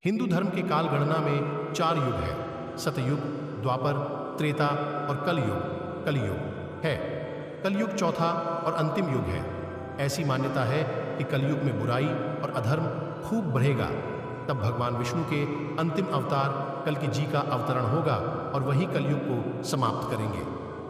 हिंदू धर्म के काल गणना में 4 युग है। सतयुग, द्वापर, त्रेता और कलयुग है। कलयुग चौथा और अंतिम युग है। ऐसी मान्यता है कि कलयुग में बुराई और अधर्म खूब बढ़ेगा। तब भगवान विष्णु के अंतिम अवतार कल्कि जी का अवतरण होगा और वही कलयुग को समाप्त करेंगे।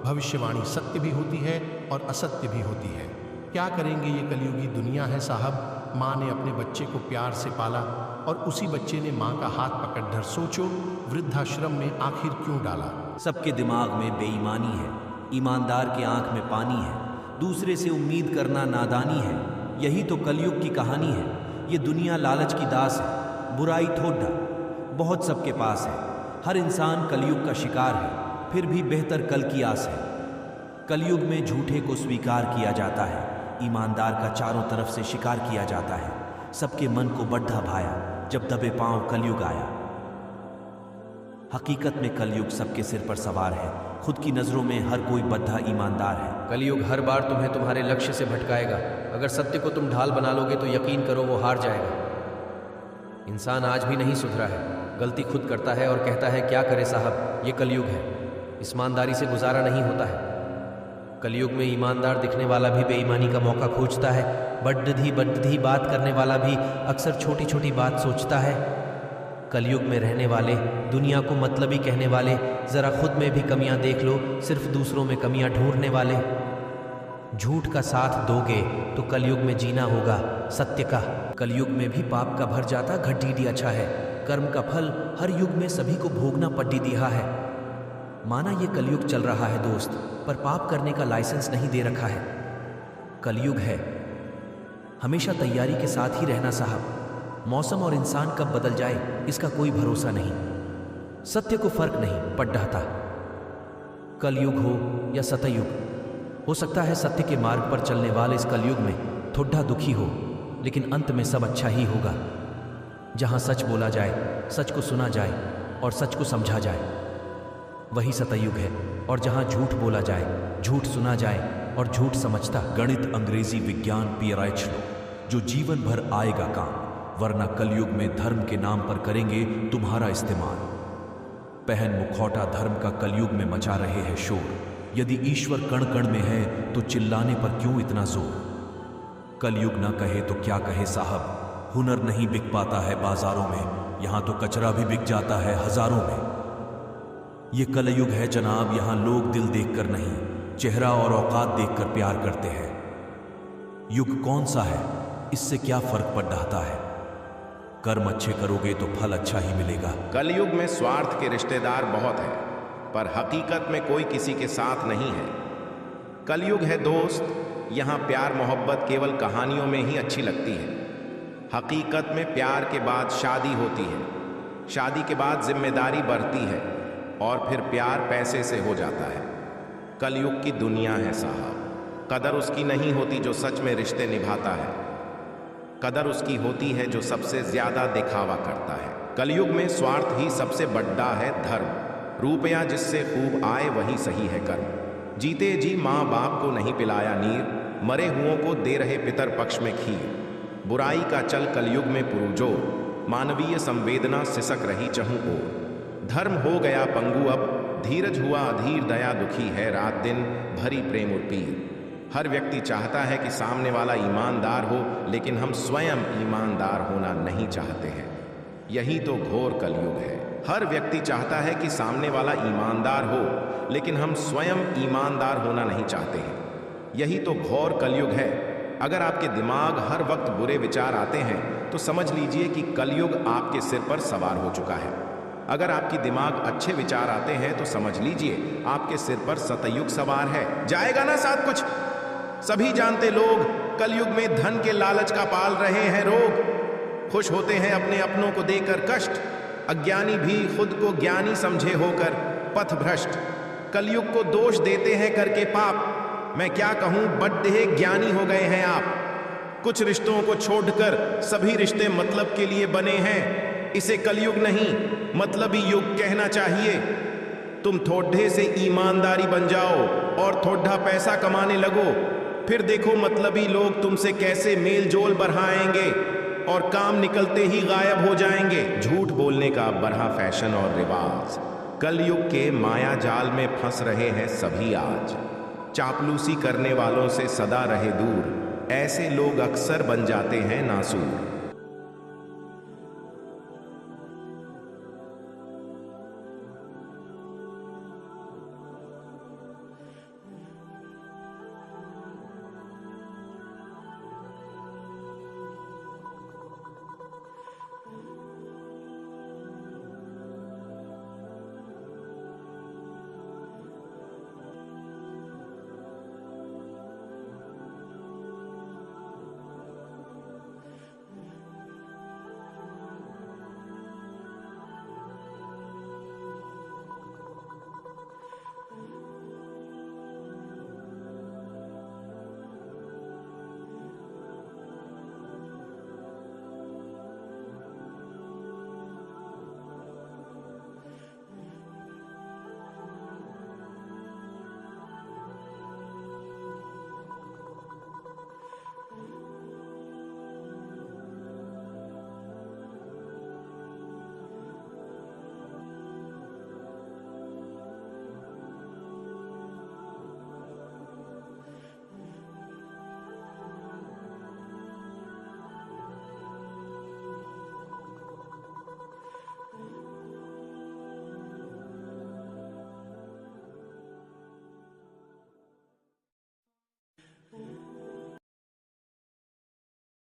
भविष्यवाणी सत्य भी होती है और असत्य भी होती है। क्या करेंगे ये कलयुगी दुनिया है साहब। माँ ने अपने बच्चे को प्यार से पाला और उसी बच्चे ने माँ का हाथ पकड़कर सोचो वृद्धाश्रम में आखिर क्यों डाला। सबके दिमाग में बेईमानी है, ईमानदार के आंख में पानी है, दूसरे से उम्मीद करना नादानी है। यही तो कलयुग की कहानी है। ये दुनिया लालच की दास है, बुराई ठोडा बहुत सबके पास है। हर इंसान कलयुग का शिकार है, फिर भी बेहतर कल की आस है। कलयुग में झूठे को स्वीकार किया जाता है, ईमानदार का चारों तरफ से शिकार किया जाता है। सबके मन को बड्ढा भाया जब दबे पांव कलयुग आया। हकीकत में कलयुग सबके सिर पर सवार है। खुद की नजरों में हर कोई बद्धा ईमानदार है। कलयुग हर बार तुम्हें तुम्हारे लक्ष्य से भटकाएगा। अगर सत्य को तुम ढाल बना लोगे तो यकीन करो वो हार जाएगा। इंसान आज भी नहीं सुधरा है, गलती खुद करता है और कहता है क्या करे साहब, ये कलयुग है, ईमानदारी से गुजारा नहीं होता है। कलयुग में ईमानदार दिखने वाला भी बेईमानी का मौका खोजता है। बड्ढी बात करने वाला भी अक्सर छोटी छोटी बात सोचता है। कलयुग में रहने वाले, दुनिया को मतलबी कहने वाले, जरा खुद में भी कमियां देख लो, सिर्फ दूसरों में कमियां ढूंढने वाले। झूठ का साथ दोगे तो कलयुग में जीना होगा सत्य का। कलयुग में भी पाप का भर जाता घटीडी अच्छा है। कर्म का फल हर युग में सभी को भोगना पड्डी दिया है। माना ये कलयुग चल रहा है दोस्त, पर पाप करने का लाइसेंस नहीं दे रखा है। कलयुग है, हमेशा तैयारी के साथ ही रहना साहब। मौसम और इंसान कब बदल जाए इसका कोई भरोसा नहीं। सत्य को फर्क नहीं पड़ता। कलयुग हो या सतयुग, हो सकता है सत्य के मार्ग पर चलने वाले इस कलयुग में थोड़ा दुखी हो, लेकिन अंत में सब अच्छा ही होगा। जहां सच बोला जाए, सच को सुना जाए और सच को समझा जाए, वही सतयुग है। और जहां झूठ बोला जाए, झूठ सुना जाए और झूठ समझता। गणित, अंग्रेजी, विज्ञान, PRH लो, जो जीवन भर आएगा काम, वरना कलयुग में धर्म के नाम पर करेंगे तुम्हारा इस्तेमाल। पहन मुखौटा धर्म का कलयुग में मचा रहे हैं शोर। यदि ईश्वर कण कण में है तो चिल्लाने पर क्यों इतना जोर। कलयुग न कहे तो क्या कहे साहब, हुनर नहीं बिक पाता है बाजारों में, यहां तो कचरा भी बिक जाता है हजारों में। ये कलयुग है जनाब, यहां लोग दिल देखकर नहीं, चेहरा और औकात देखकर प्यार करते हैं। युग कौन सा है, इससे क्या फर्क पड़ जाता है। कर्म अच्छे करोगे तो फल अच्छा ही मिलेगा। कलयुग में स्वार्थ के रिश्तेदार बहुत हैं, पर हकीकत में कोई किसी के साथ नहीं है। कलयुग है दोस्त, यहाँ प्यार मोहब्बत केवल कहानियों में ही अच्छी लगती है। हकीकत में प्यार के बाद शादी होती है, शादी के बाद जिम्मेदारी बढ़ती है और फिर प्यार पैसे से हो जाता है। कलयुग की दुनिया है साहब, कदर उसकी नहीं होती जो सच में रिश्ते निभाता है। कदर उसकी होती है जो सबसे ज्यादा दिखावा करता है। कलयुग में स्वार्थ ही सबसे बड़ा है धर्म। रुपया जिससे खूब आए वही सही है कर्म। जीते जी माँ बाप को नहीं पिलाया नीर, मरे हुओं को दे रहे पितर पक्ष में खीर। बुराई का चल कलयुग में पुरजोर, मानवीय संवेदना सिसक रही चहु ओर। धर्म हो गया पंगु अब, धीरज हुआ अधीर, दया दुखी है रात दिन भरी प्रेम और पीर। हर व्यक्ति चाहता है कि सामने वाला ईमानदार हो, लेकिन हम स्वयं ईमानदार होना नहीं चाहते हैं। यही तो घोर कलयुग है। हर व्यक्ति चाहता है कि सामने वाला ईमानदार हो, लेकिन हम स्वयं ईमानदार होना नहीं चाहते हैं। यही तो घोर कलयुग है। अगर आपके दिमाग हर वक्त बुरे विचार आते हैं तो समझ लीजिए कि कलयुग आपके सिर पर सवार हो चुका है। अगर आपकी दिमाग अच्छे विचार आते हैं तो समझ लीजिए आपके सिर पर सतयुग सवार है। जाएगा ना साथ कुछ। सभी जानते लोग कलयुग में धन के लालच का पाल रहे हैं रोग। खुश होते हैं अपने अपनों को देकर कष्ट, अज्ञानी भी खुद को ज्ञानी समझे होकर पथ भ्रष्ट। कलयुग को दोष देते हैं करके पाप, मैं क्या कहूं बड्ढे ज्ञानी हो गए हैं आप। कुछ रिश्तों को छोड़कर सभी रिश्ते मतलब के लिए बने हैं। इसे कलयुग नहीं मतलबी युग कहना चाहिए। तुम थोड़े से ईमानदारी बन जाओ और थोड़ा पैसा कमाने लगो, फिर देखो मतलबी लोग तुमसे कैसे मेल जोल बढ़ाएंगे। और काम निकलते ही गायब हो जाएंगे। झूठ बोलने का बढ़ा फैशन और रिवाज। कलयुग के माया जाल में फंस रहे हैं सभी आज। चापलूसी करने वालों से सदा रहे दूर, ऐसे लोग अक्सर बन जाते हैं नासूर।